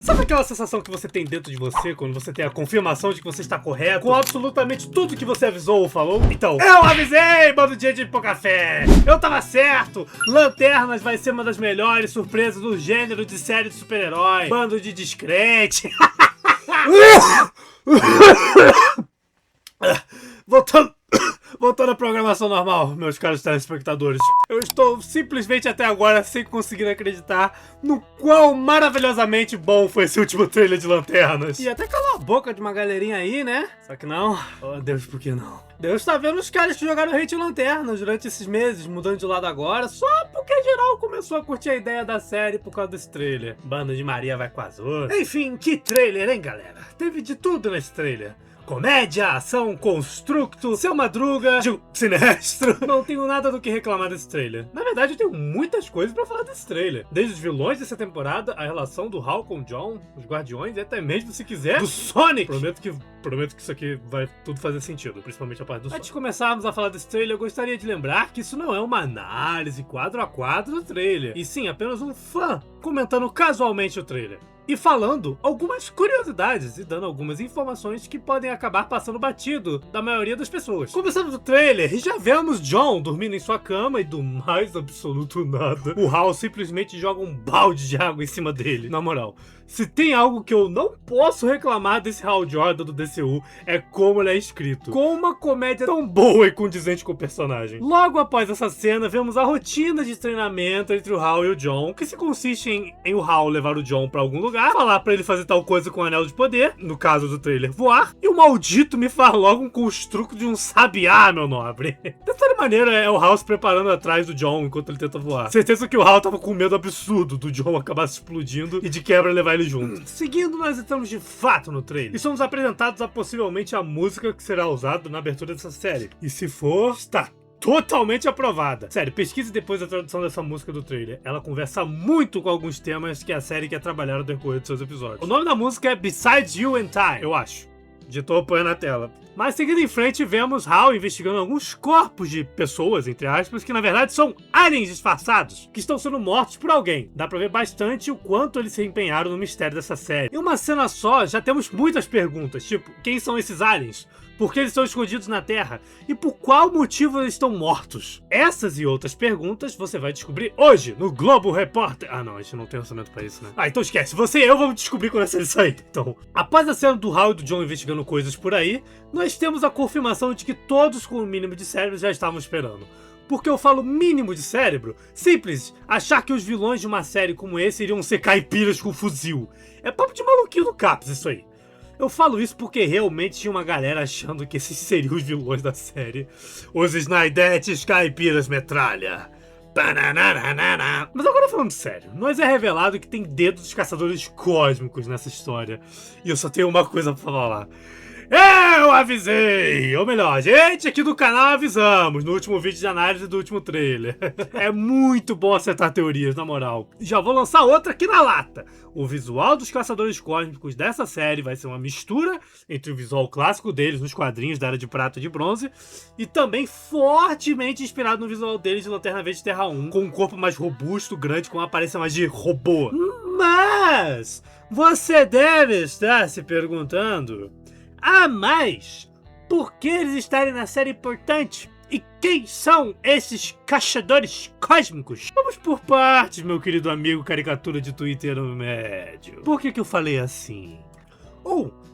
Sabe aquela sensação que você tem dentro de você quando você tem a confirmação de que você está correto com absolutamente tudo que você avisou ou falou? Então, eu avisei, bando de pouca fé! Eu tava certo! Lanternas vai ser uma das melhores surpresas do gênero de série de super-herói. Bando de descrente. Voltando à programação normal, meus caros telespectadores. Eu estou simplesmente até agora sem conseguir acreditar no quão maravilhosamente bom foi esse último trailer de Lanternas. E até calou a boca de uma galerinha aí, né? Só que não. Oh, Deus, por que não? Deus tá vendo os caras que jogaram hate em Lanternas durante esses meses, mudando de lado agora, só porque geral começou a curtir a ideia da série por causa desse trailer. Bando de Maria vai com as outras. Enfim, que trailer, hein, galera? Teve de tudo nesse trailer. Comédia, ação, constructo, seu Madruga, sinestro. Não tenho nada do que reclamar desse trailer. Na verdade, eu tenho muitas coisas pra falar desse trailer. Desde os vilões dessa temporada, a relação do Hal com o John, os Guardiões e até mesmo, se quiser, do Sonic. Prometo que isso aqui vai tudo fazer sentido, principalmente a parte do Sonic. Antes de começarmos a falar desse trailer, eu gostaria de lembrar que isso não é uma análise quadro a quadro do trailer, e sim apenas um fã comentando casualmente o trailer. E falando algumas curiosidades e dando algumas informações que podem acabar passando batido da maioria das pessoas. Começando do trailer, já vemos John dormindo em sua cama e do mais absoluto nada, o Hal simplesmente joga um balde de água em cima dele. Na moral, se tem algo que eu não posso reclamar desse Hal Jordan do DCU, é como ele é escrito. Com uma comédia tão boa e condizente com o personagem. Logo após essa cena, vemos a rotina de treinamento entre o Hal e o John, que se consiste em o Hal levar o John pra algum lugar, falar pra ele fazer tal coisa com o Anel de Poder, no caso do trailer voar, e o maldito me faz logo um construto de um sabiá, meu nobre. Dessa maneira é o Hal se preparando atrás do John enquanto ele tenta voar. Certeza que o Hal tava com medo absurdo do John acabar se explodindo e de quebra levar ele junto. Seguindo, nós entramos de fato no trailer e somos apresentados a possivelmente a música que será usada na abertura dessa série. E se for, está totalmente aprovada. Sério, pesquise depois a tradução dessa música do trailer. Ela conversa muito com alguns temas que a série quer trabalhar no decorrer de seus episódios. O nome da música é Besides You and Time, eu acho. Editor apoia na tela. Mas seguindo em frente, vemos Hal investigando alguns corpos de pessoas, entre aspas, que na verdade são aliens disfarçados, que estão sendo mortos por alguém. Dá pra ver bastante o quanto eles se empenharam no mistério dessa série. Em uma cena só, já temos muitas perguntas, tipo, quem são esses aliens? Por que eles estão escondidos na Terra? E por qual motivo eles estão mortos? Essas e outras perguntas você vai descobrir hoje no Globo Repórter. Ah não, a gente não tem orçamento pra isso, né? Ah, então esquece. Você e eu vamos descobrir quando essa série sair. Então, após a cena do Hal e do John investigando coisas por aí, nós temos a confirmação de que todos com o mínimo de cérebro já estavam esperando. Porque eu falo mínimo de cérebro? Simples, achar que os vilões de uma série como esse iriam ser caipiras com fuzil. É papo de maluquinho do Caps isso aí. Eu falo isso porque realmente tinha uma galera achando que esses seriam os vilões da série. Os Snydetes caipiras metralha. Mas agora falando sério, nós é revelado que tem dedos dos caçadores cósmicos nessa história. E eu só tenho uma coisa pra falar. Eu avisei! Ou melhor, a gente aqui do canal avisamos no último vídeo de análise do último trailer. É muito bom acertar teorias, na moral. Já vou lançar outra aqui na lata. O visual dos Caçadores Cósmicos dessa série vai ser uma mistura entre o visual clássico deles nos quadrinhos da Era de Prata e de Bronze e também fortemente inspirado no visual deles de Lanterna Verde Terra 1, com um corpo mais robusto, grande, com uma aparência mais de robô. Mas você deve estar se perguntando... por que eles estarem na série importante? E quem são esses caçadores cósmicos? Vamos por partes, meu querido amigo caricatura de Twitter no médio. Por que eu falei assim?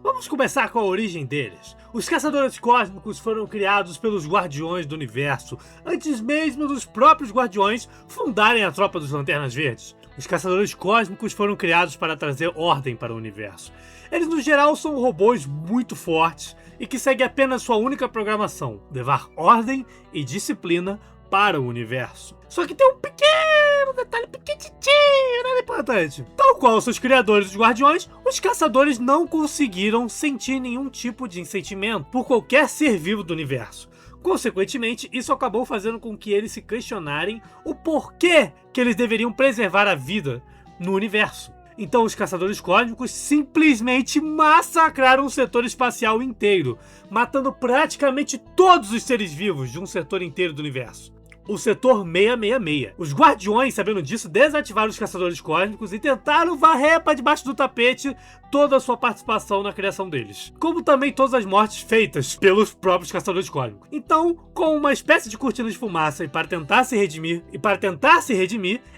Vamos começar com a origem deles. Os Caçadores Cósmicos foram criados pelos Guardiões do Universo, antes mesmo dos próprios Guardiões fundarem a Tropa dos Lanternas Verdes. Os Caçadores Cósmicos foram criados para trazer ordem para o universo. Eles, no geral, são robôs muito fortes e que seguem apenas sua única programação, levar ordem e disciplina para o universo. Só que tem um pequeno detalhe, pequenininho, nada importante. Tal qual seus criadores, os Guardiões, os Caçadores não conseguiram sentir nenhum tipo de sentimento por qualquer ser vivo do universo. Consequentemente, isso acabou fazendo com que eles se questionarem o porquê que eles deveriam preservar a vida no universo. Então os Caçadores Cósmicos simplesmente massacraram o setor espacial inteiro, matando praticamente todos os seres vivos de um setor inteiro do universo. o setor 666. Os Guardiões, sabendo disso, desativaram os Caçadores Cósmicos e tentaram varrer para debaixo do tapete toda a sua participação na criação deles, como também todas as mortes feitas pelos próprios Caçadores Cósmicos. Então, com uma espécie de cortina de fumaça e para tentar se redimir,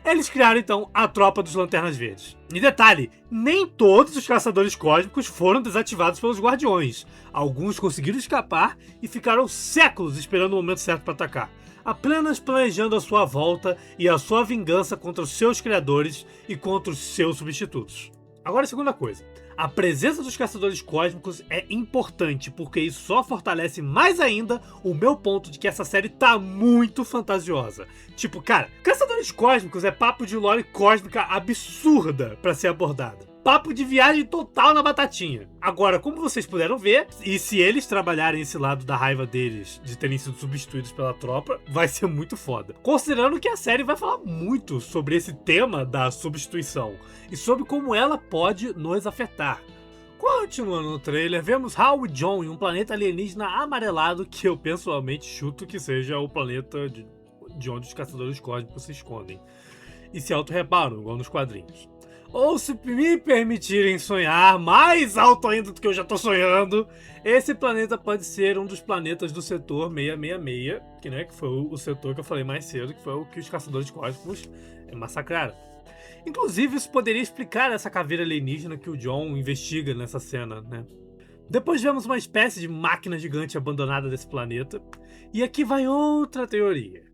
eles criaram então a Tropa dos Lanternas Verdes. E detalhe, nem todos os Caçadores Cósmicos foram desativados pelos Guardiões. Alguns conseguiram escapar e ficaram séculos esperando o momento certo para atacar, apenas planejando a sua volta e a sua vingança contra os seus criadores e contra os seus substitutos. Agora, a segunda coisa. A presença dos Caçadores Cósmicos é importante, porque isso só fortalece mais ainda o meu ponto de que essa série tá muito fantasiosa. Tipo, cara, Caçadores Cósmicos é papo de lore cósmica absurda pra ser abordada. Papo de viagem total na batatinha. Agora, como vocês puderam ver, e se eles trabalharem esse lado da raiva deles de terem sido substituídos pela tropa, vai ser muito foda. Considerando que a série vai falar muito sobre esse tema da substituição e sobre como ela pode nos afetar. Continuando no trailer, vemos Hal e John em um planeta alienígena amarelado que eu pessoalmente chuto que seja o planeta de onde os Caçadores Cósmicos se escondem e se auto-reparam, igual nos quadrinhos. Ou, se me permitirem sonhar mais alto ainda do que eu já tô sonhando, esse planeta pode ser um dos planetas do setor 666, que foi o setor que eu falei mais cedo, que foi o que os Caçadores Cósmicos massacraram. Inclusive, isso poderia explicar essa caveira alienígena que o John investiga nessa cena, né? Depois vemos uma espécie de máquina gigante abandonada desse planeta, e aqui vai outra teoria.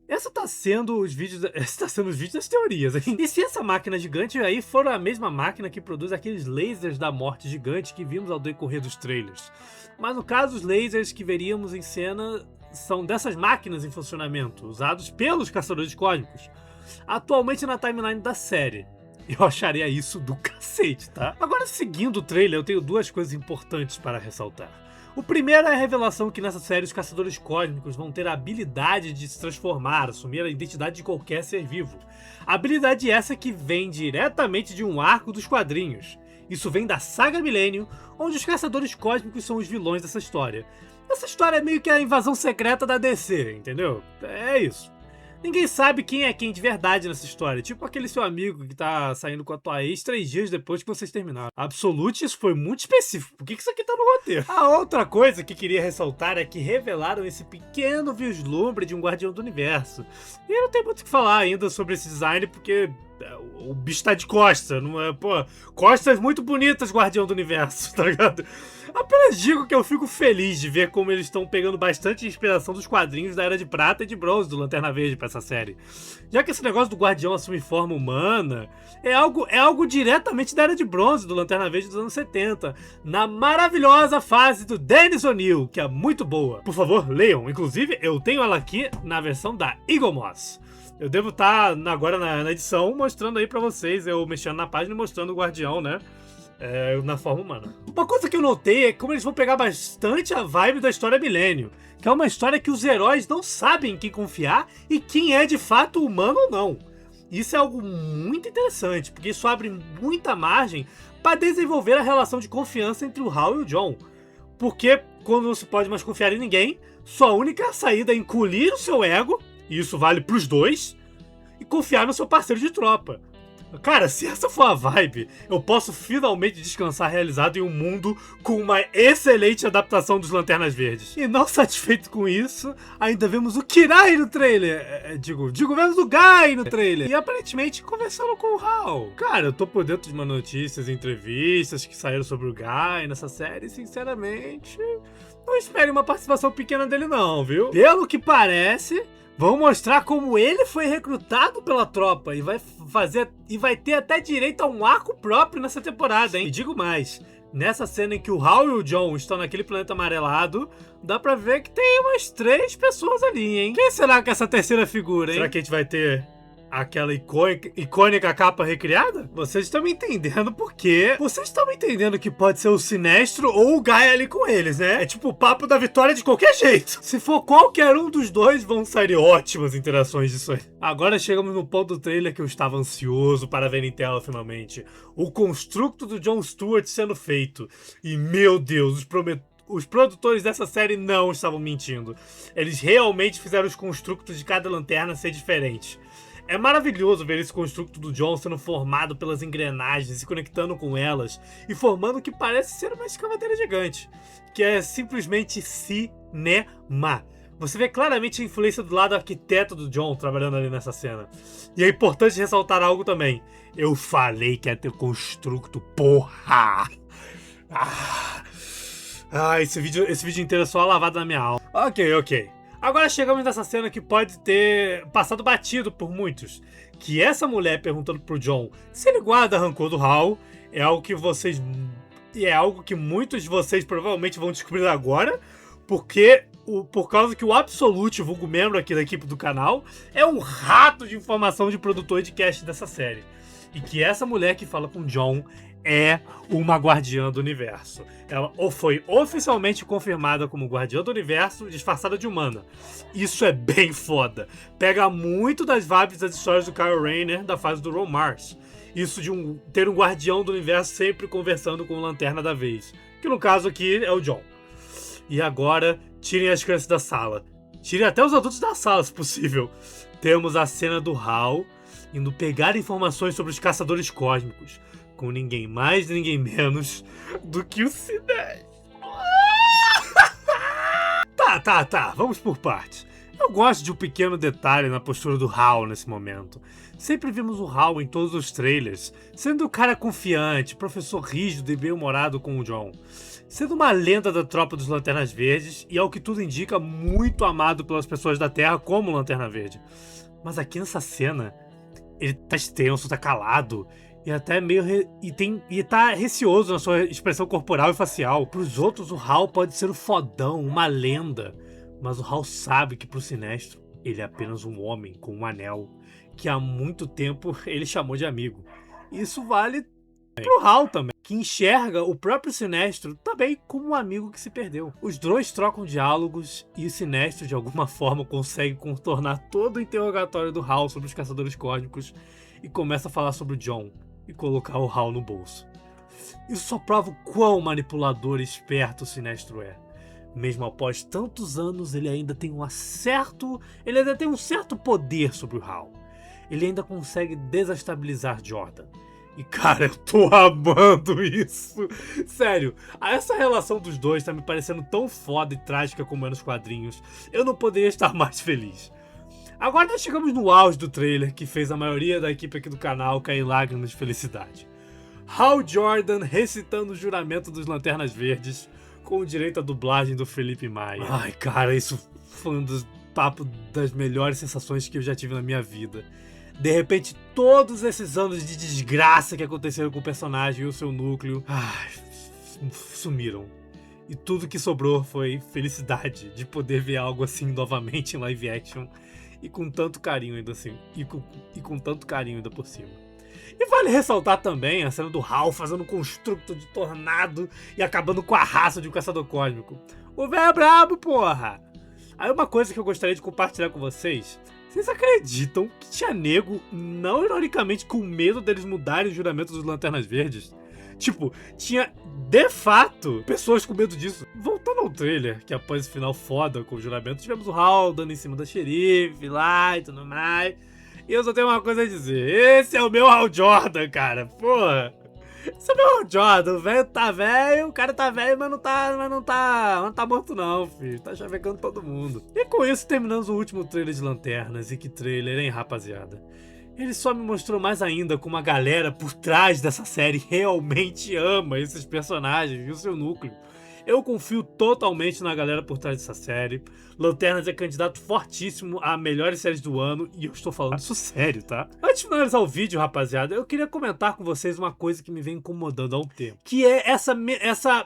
Essa tá sendo os vídeos das teorias, hein? E se essa máquina gigante aí for a mesma máquina que produz aqueles lasers da morte gigante que vimos ao decorrer dos trailers? Mas no caso, os lasers que veríamos em cena são dessas máquinas em funcionamento, usados pelos Caçadores Cósmicos, atualmente na timeline da série. Eu acharia isso do cacete, tá? Agora, seguindo o trailer, eu tenho duas coisas importantes para ressaltar. O primeiro é a revelação que nessa série os Caçadores Cósmicos vão ter a habilidade de se transformar, assumir a identidade de qualquer ser vivo. A habilidade essa que vem diretamente de um arco dos quadrinhos. Isso vem da Saga Millennium, onde os Caçadores Cósmicos são os vilões dessa história. Essa história é meio que a invasão secreta da DC, entendeu? É isso. Ninguém sabe quem é quem de verdade nessa história. Tipo aquele seu amigo que tá saindo com a tua ex 3 dias depois que vocês terminaram. Absolute, isso foi muito específico. Por que isso aqui tá no roteiro? A outra coisa que queria ressaltar é que revelaram esse pequeno vislumbre de um Guardião do Universo. E eu não tenho muito o que falar ainda sobre esse design, porque o bicho tá de costa. Não é, pô, costas muito bonitas, Guardião do Universo, tá ligado? Apenas digo que eu fico feliz de ver como eles estão pegando bastante inspiração dos quadrinhos da Era de Prata e de Bronze do Lanterna Verde pra essa série. Já que esse negócio do Guardião assumir forma humana é algo diretamente da Era de Bronze do Lanterna Verde dos anos 70, na maravilhosa fase do Dennis O'Neil, que é muito boa. Por favor, leiam. Inclusive, eu tenho ela aqui na versão da Eagle Moss. Eu devo estar agora na edição mostrando aí pra vocês, eu mexendo na página e mostrando o Guardião, né? Na forma humana. Uma coisa que eu notei é como eles vão pegar bastante a vibe da história Milênio, que é uma história que os heróis não sabem em quem confiar e quem é de fato humano ou não. Isso é algo muito interessante, porque isso abre muita margem para desenvolver a relação de confiança entre o Hal e o John. Porque quando não se pode mais confiar em ninguém, sua única saída é engolir o seu ego, e isso vale pros dois, e confiar no seu parceiro de tropa. Cara, se essa for a vibe, eu posso finalmente descansar realizado em um mundo com uma excelente adaptação dos Lanternas Verdes. E não satisfeito com isso, ainda vemos o Kirai no trailer. Vemos o Guy no trailer. E aparentemente conversando com o Hal. Cara, eu tô por dentro de uma notícias e entrevistas que saíram sobre o Guy nessa série, e sinceramente, não espere uma participação pequena dele não, viu? Pelo que parece, vão mostrar como ele foi recrutado pela tropa e vai ter até direito a um arco próprio nessa temporada, hein? E digo mais, nessa cena em que o Hal e o John estão naquele planeta amarelado, dá pra ver que tem umas 3 pessoas ali, hein? Quem será que é essa terceira figura, hein? Será que a gente vai ter aquela icônica capa recriada? Vocês estão me entendendo porque vocês estão me entendendo que pode ser o Sinestro ou o Guy ali com eles, né? É tipo o papo da vitória de qualquer jeito. Se for qualquer um dos dois, vão sair ótimas interações disso aí. Agora chegamos no ponto do trailer que eu estava ansioso para ver em tela finalmente. O construto do John Stewart sendo feito. E meu Deus, os produtores dessa série não estavam mentindo. Eles realmente fizeram os construtos de cada lanterna ser diferentes. É maravilhoso ver esse construto do John sendo formado pelas engrenagens, se conectando com elas e formando o que parece ser uma escavadeira gigante, que é simplesmente cinema. Você vê claramente a influência do lado arquiteto do John trabalhando ali nessa cena. E é importante ressaltar algo também. Eu falei que ia ter construto, porra! Esse vídeo inteiro é só lavado na minha alma. Ok. Agora chegamos nessa cena que pode ter passado batido por muitos. Que essa mulher perguntando pro John se ele guarda rancor do Hal é algo que muitos de vocês provavelmente vão descobrir agora, por causa que o Absolute, vulgo membro aqui da equipe do canal, é um rato de informação de produtor de cast dessa série. E que essa mulher que fala com o John é uma guardiã do universo. Ela foi oficialmente confirmada como guardiã do universo, disfarçada de humana. Isso é bem foda. Pega muito das vibes das histórias do Kyle Rayner da fase do Ron Mars. Isso de ter um guardião do universo sempre conversando com o Lanterna da vez. Que no caso aqui é o John. E agora, tirem as crianças da sala. Tirem até os adultos da sala, se possível. Temos a cena do Hal indo pegar informações sobre os caçadores cósmicos, com ninguém mais e ninguém menos do que o Sinestro. Tá, vamos por partes. Eu gosto de um pequeno detalhe na postura do Hal nesse momento. Sempre vimos o Hal em todos os trailers, sendo o cara confiante, professor rígido e bem-humorado com o John. Sendo uma lenda da tropa dos Lanternas Verdes e, ao que tudo indica, muito amado pelas pessoas da Terra como Lanterna Verde. Mas aqui nessa cena, ele tá extenso, tá calado, e até meio tá receoso na sua expressão corporal e facial. Pros outros, o Hal pode ser o fodão, uma lenda. Mas o Hal sabe que pro Sinestro, ele é apenas um homem com um anel, que há muito tempo ele chamou de amigo. Isso vale pro Hal também, que enxerga o próprio Sinestro também como um amigo que se perdeu. Os dois trocam diálogos e o Sinestro, de alguma forma, consegue contornar todo o interrogatório do Hal sobre os caçadores cósmicos e começa a falar sobre o John e colocar o Hal no bolso. Isso só prova o quão manipulador e esperto o Sinestro é. Mesmo após tantos anos, ele ainda tem um certo poder sobre o Hal. Ele ainda consegue desestabilizar Jordan. E cara, eu tô amando isso. Sério, essa relação dos dois tá me parecendo tão foda e trágica como é nos quadrinhos. Eu não poderia estar mais feliz. Agora nós chegamos no auge do trailer, que fez a maioria da equipe aqui do canal cair em lágrimas de felicidade. Hal Jordan recitando o juramento dos Lanternas Verdes, com direito à dublagem do Felipe Maia. Ai, cara, isso foi um dos papos das melhores sensações que eu já tive na minha vida. De repente, todos esses anos de desgraça que aconteceram com o personagem e o seu núcleo, sumiram. E tudo que sobrou foi felicidade de poder ver algo assim novamente em live action. E com tanto carinho ainda assim. E com tanto carinho ainda por cima. E vale ressaltar também a cena do Hal fazendo um construto de tornado e acabando com a raça de um caçador cósmico. O velho é brabo, porra! Aí uma coisa que eu gostaria de compartilhar com vocês. Vocês acreditam que tinha nego, não ironicamente, com medo deles mudarem o juramento dos Lanternas Verdes? Tipo, tinha, de fato, pessoas com medo disso. Voltando ao trailer, que após esse final foda com o juramento, tivemos o Hal dando em cima da xerife lá e tudo mais. E eu só tenho uma coisa a dizer. Esse é o meu Hal Jordan, cara. Porra. Esse é o meu Hal Jordan. O velho tá velho, o cara tá velho, mas não tá morto não, filho. Tá chavecando todo mundo. E com isso terminamos o último trailer de Lanternas. E que trailer, hein, rapaziada? Ele só me mostrou mais ainda como a galera por trás dessa série realmente ama esses personagens e o seu núcleo. Eu confio totalmente na galera por trás dessa série. Lanternas é candidato fortíssimo a melhores séries do ano e eu estou falando isso sério, tá? Antes de finalizar o vídeo, rapaziada, eu queria comentar com vocês uma coisa que me vem incomodando há um tempo. Que é essa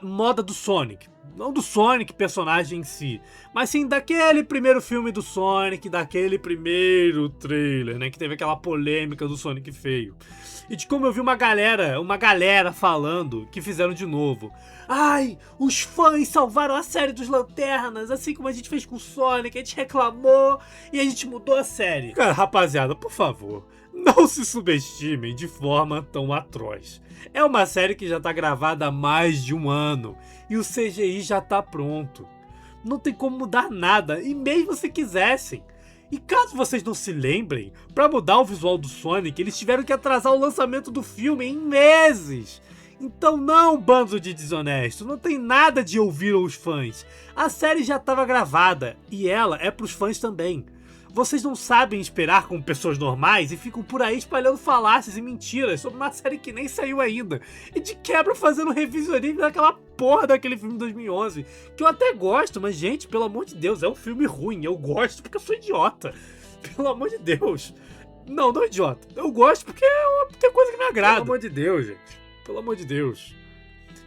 moda do Sonic. Não do Sonic personagem em si, mas sim daquele primeiro filme do Sonic, daquele primeiro trailer, né? Que teve aquela polêmica do Sonic feio. E de como eu vi uma galera falando que fizeram de novo. Ai, os fãs salvaram a série dos Lanternas, assim como a gente fez com o Sonic, a gente reclamou e a gente mudou a série. Cara, rapaziada, por favor, Não se subestimem de forma tão atroz. É uma série que já tá gravada há mais de um ano e o CGI já tá pronto. Não tem como mudar nada, e mesmo se quisessem. E caso vocês não se lembrem, para mudar o visual do Sonic, eles tiveram que atrasar o lançamento do filme em meses. Então não, bando de desonesto, não tem nada de ouvir os fãs. A série já estava gravada, e ela é pros fãs também. Vocês não sabem esperar como pessoas normais e ficam por aí espalhando falácias e mentiras sobre uma série que nem saiu ainda. E de quebra fazendo revisionismo daquela porra daquele filme de 2011. Que eu até gosto, mas gente, pelo amor de Deus, é um filme ruim. Eu gosto porque eu sou idiota. Pelo amor de Deus. Não idiota. Eu gosto porque tem coisa que me agrada. Pelo amor de Deus, gente. Pelo amor de Deus.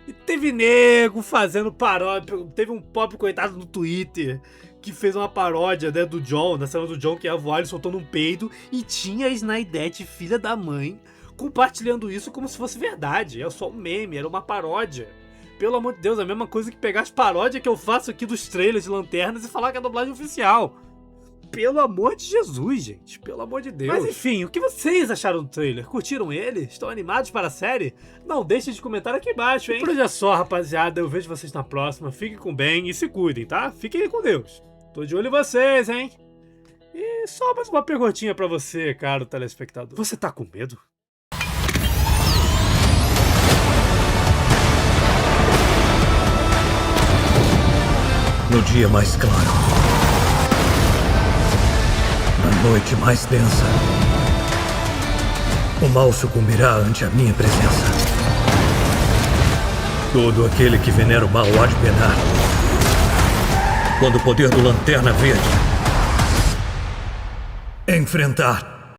E teve nego fazendo paródia. Teve um pobre coitado no Twitter que fez uma paródia, né, do John, na cena do John que ia voar, ele soltando um peido, e tinha a Snydette, filha da mãe, compartilhando isso como se fosse verdade. É só um meme, era uma paródia. Pelo amor de Deus, é a mesma coisa que pegar as paródias que eu faço aqui dos trailers de Lanternas e falar que é a dublagem oficial. Pelo amor de Jesus, gente. Pelo amor de Deus. Mas enfim, o que vocês acharam do trailer? Curtiram ele? Estão animados para a série? Não deixem de comentar aqui embaixo, hein? Por hoje é só, rapaziada. Eu vejo vocês na próxima. Fiquem com bem e se cuidem, tá? Fiquem com Deus. Tô de olho em vocês, hein? E só mais uma perguntinha pra você, caro telespectador. Você tá com medo? No dia mais claro, na noite mais densa, o mal sucumbirá ante a minha presença. Todo aquele que venera o mal há de penar. Quando o poder do Lanterna Verde enfrentar